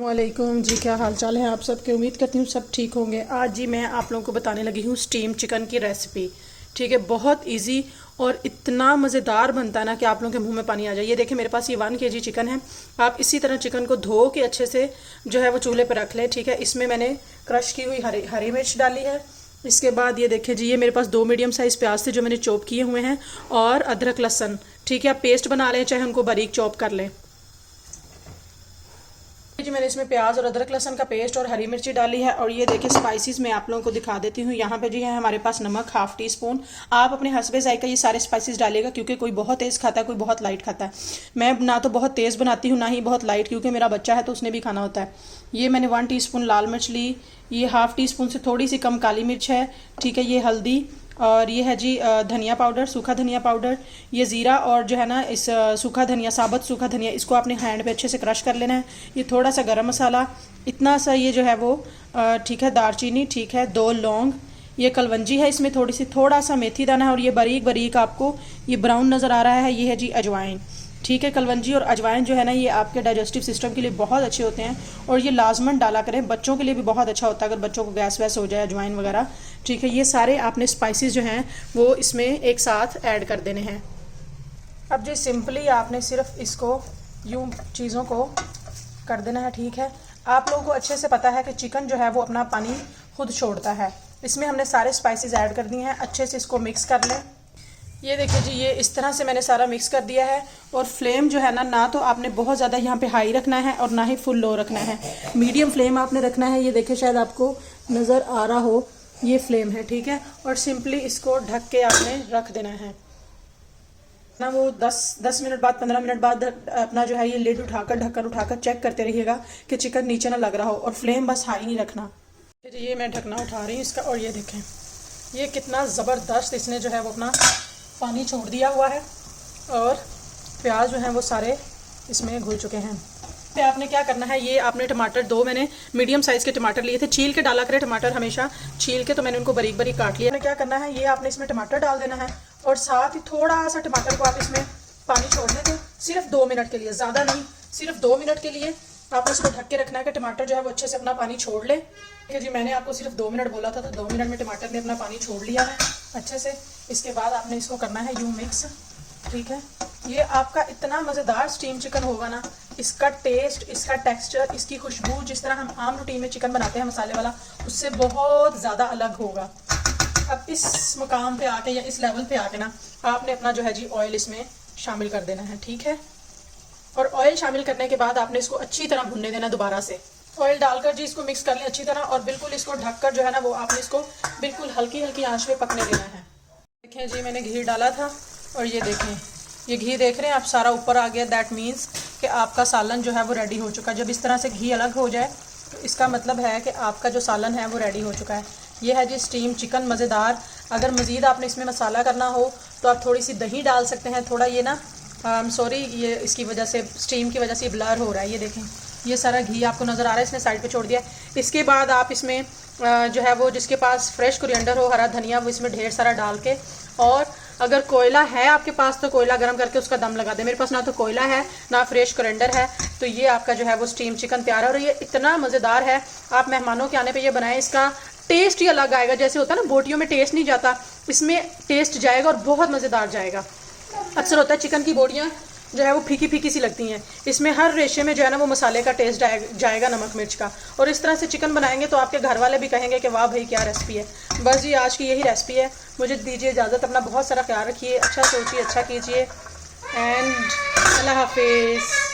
वालेकुम जी, क्या हाल चाल है आप सबके। उम्मीद करती हूँ सब ठीक होंगे। आज जी मैं आप लोगों को बताने लगी हूँ स्टीम चिकन की रेसिपी। ठीक है, बहुत इजी और इतना मज़ेदार बनता है ना कि आप लोगों के मुंह में पानी आ जाए। ये देखिए मेरे पास ये 1 kg चिकन है। आप इसी तरह चिकन को धो के अच्छे से जो है वो चूल्हे पर रख लें। ठीक है, इसमें मैंने क्रश की हुई हरी मिर्च डाली है। इसके बाद ये देखिए जी, ये मेरे पास 2 मीडियम साइज़ प्याज थे जो मैंने चॉप किए हुए हैं, और अदरक लहसन। ठीक है, आप पेस्ट बना लें चाहे उनको बारीक चॉप कर लें। जी मैंने इसमें प्याज और अदरक लहसन का पेस्ट और हरी मिर्ची डाली है। और ये देखिए स्पाइसेस मैं आप लोगों को दिखा देती हूँ। यहाँ पे जी है हमारे पास नमक 1/2 टीस्पून। आप अपने हस्बे जायका ये सारे स्पाइसेस डालिएगा, क्योंकि कोई बहुत तेज़ खाता है, कोई बहुत लाइट खाता है। मैं ना तो बहुत तेज़ बनाती हूँ ना ही बहुत लाइट, क्योंकि मेरा बच्चा है तो उसने भी खाना होता है। ये मैंने 1 टीस्पून लाल मिर्च ली। ये 1/2 टीस्पून से थोड़ी सी कम काली मिर्च है। ठीक है, ये हल्दी, और ये है जी धनिया पाउडर, सूखा धनिया पाउडर। ये ज़ीरा, और जो है ना इस सूखा धनिया, साबुत सूखा धनिया, इसको आपने हैंड पे अच्छे से क्रश कर लेना है। ये थोड़ा सा गरम मसाला, इतना सा ये जो है वो ठीक है, दालचीनी, ठीक है, 2 लौंग, ये कलवंजी है, इसमें थोड़ा सा मेथी दाना है, और ये बारीक बारीक आपको ये ब्राउन नज़र आ रहा है, ये है जी अजवाइन। ठीक है, कलवंजी और अजवाइन जो है ना ये आपके डाइजेस्टिव सिस्टम के लिए बहुत अच्छे होते हैं, और ये लाजमन डाला करें। बच्चों के लिए भी बहुत अच्छा होता है अगर बच्चों को गैस वैस हो जाए, अजवाइन वगैरह। ठीक है, ये सारे आपने स्पाइसेस जो हैं वो इसमें एक साथ ऐड कर देने हैं। अब जी सिंपली आपने सिर्फ इसको यूं चीज़ों को कर देना है। ठीक है, आप लोगों को अच्छे से पता है कि चिकन जो है वो अपना पानी खुद छोड़ता है। इसमें हमने सारे स्पाइसेस ऐड कर दिए हैं। अच्छे से इसको मिक्स कर लें। ये देखिए जी, ये इस तरह से मैंने सारा मिक्स कर दिया है। और फ्लेम जो है ना तो आपने बहुत ज़्यादा यहाँ पे हाई रखना है और ना ही फुल लो रखना है। मीडियम फ्लेम आपने रखना है। ये देखिए शायद आपको नज़र आ रहा हो, ये फ्लेम है। ठीक है, और सिंपली इसको ढक के आपने रख देना है ना। वो 10 मिनट बाद, 15 मिनट बाद अपना जो है ये लिड उठाकर, ढक्कन उठाकर चेक करते रहिएगा कि चिकन नीचे ना लग रहा हो, और फ्लेम बस हाई नहीं रखना। ये मैं ढकना उठा रही हूँ इसका, और ये देखें ये कितना ज़बरदस्त इसने जो है वो अपना पानी छोड़ दिया हुआ है, और प्याज जो हैं वो सारे इसमें घुल चुके हैं। तो आपने क्या करना है, ये आपने टमाटर 2 मैंने मीडियम साइज़ के टमाटर लिए थे। छील के डाला करें टमाटर हमेशा, छील के, तो मैंने उनको बारीक बारीक काट लिया। क्या करना है, ये आपने इसमें टमाटर डाल देना है, और साथ ही थोड़ा सा टमाटर को आप इसमें पानी छोड़ने दें, सिर्फ 2 मिनट के लिए, ज़्यादा नहीं, सिर्फ 2 मिनट के लिए आपने इसको ढक के रखना है कि टमाटर जो है वो अच्छे से अपना पानी छोड़ ले। ठीक है जी, मैंने आपको सिर्फ 2 मिनट बोला था, तो 2 मिनट में टमाटर ने अपना पानी छोड़ लिया है अच्छे से। इसके बाद आपने इसको करना है यूं मिक्स। ठीक है, ये आपका इतना मज़ेदार स्टीम चिकन होगा ना, इसका टेस्ट, इसका टेक्सचर, इसकी खुशबू, जिस तरह हम आम रूटीन में चिकन बनाते हैं मसाले वाला, उससे बहुत ज़्यादा अलग होगा। अब इस मुकाम पे आके या इस लेवल पे आके ना आपने अपना जो है जी ऑयल इसमें शामिल कर देना है। ठीक है, और ऑयल शामिल करने के बाद आपने इसको अच्छी तरह भुनने देना। दोबारा से ऑयल डालकर जी इसको मिक्स कर लें अच्छी तरह, और बिल्कुल इसको ढककर जो है ना वो आपने इसको बिल्कुल हल्की हल्की आंच पे पकने देना है। देखें जी, मैंने घी डाला था, और ये देखें ये घी देख रहे हैं आप, सारा ऊपर आ गया। दैट मीन्स कि आपका सालन जो है वो रेडी हो चुका है। जब इस तरह से घी अलग हो जाए तो इसका मतलब है कि आपका जो सालन है वो रेडी हो चुका है। ये है जी स्टीम चिकन मज़ेदार। अगर मज़ीद आपने इसमें मसाला करना हो तो आप थोड़ी सी दही डाल सकते हैं। थोड़ा ये ना सॉरी, ये इसकी वजह से, स्टीम की वजह से ब्लर हो रहा है। ये देखें ये सारा घी आपको नज़र आ रहा है, इसने साइड पे छोड़ दिया। इसके बाद आप इसमें जो है वो जिसके पास फ्रेश कोरिएंडर हो, हरा धनिया, वो इसमें ढेर सारा डाल के, और अगर कोयला है आपके पास तो कोयला गर्म करके उसका दम लगा दे। मेरे पास ना तो कोयला है ना फ्रेश कोरिएंडर है, तो ये आपका जो है वो स्टीम चिकन तैयार है। और ये इतना मज़ेदार है, आप मेहमानों के आने पे ये बनाएं। इसका टेस्ट ही अलग आएगा। जैसे होता है ना बोटियों में टेस्ट नहीं जाता, इसमें टेस्ट जाएगा और बहुत मज़ेदार जाएगा। अक्सर होता है चिकन की बोटियाँ जो है वो फीकी फीकी सी लगती हैं, इसमें हर रेशे में जो है ना वो मसाले का टेस्ट जाएगा, नमक मिर्च का। और इस तरह से चिकन बनाएंगे तो आपके घर वाले भी कहेंगे कि वाह भाई क्या रेसिपी है। बस जी आज की यही रेसिपी है। मुझे दीजिए इजाज़त, अपना बहुत सारा ख्याल रखिए, अच्छा सोचिए, अच्छा कीजिए, एंड अल्लाह हाफिज़।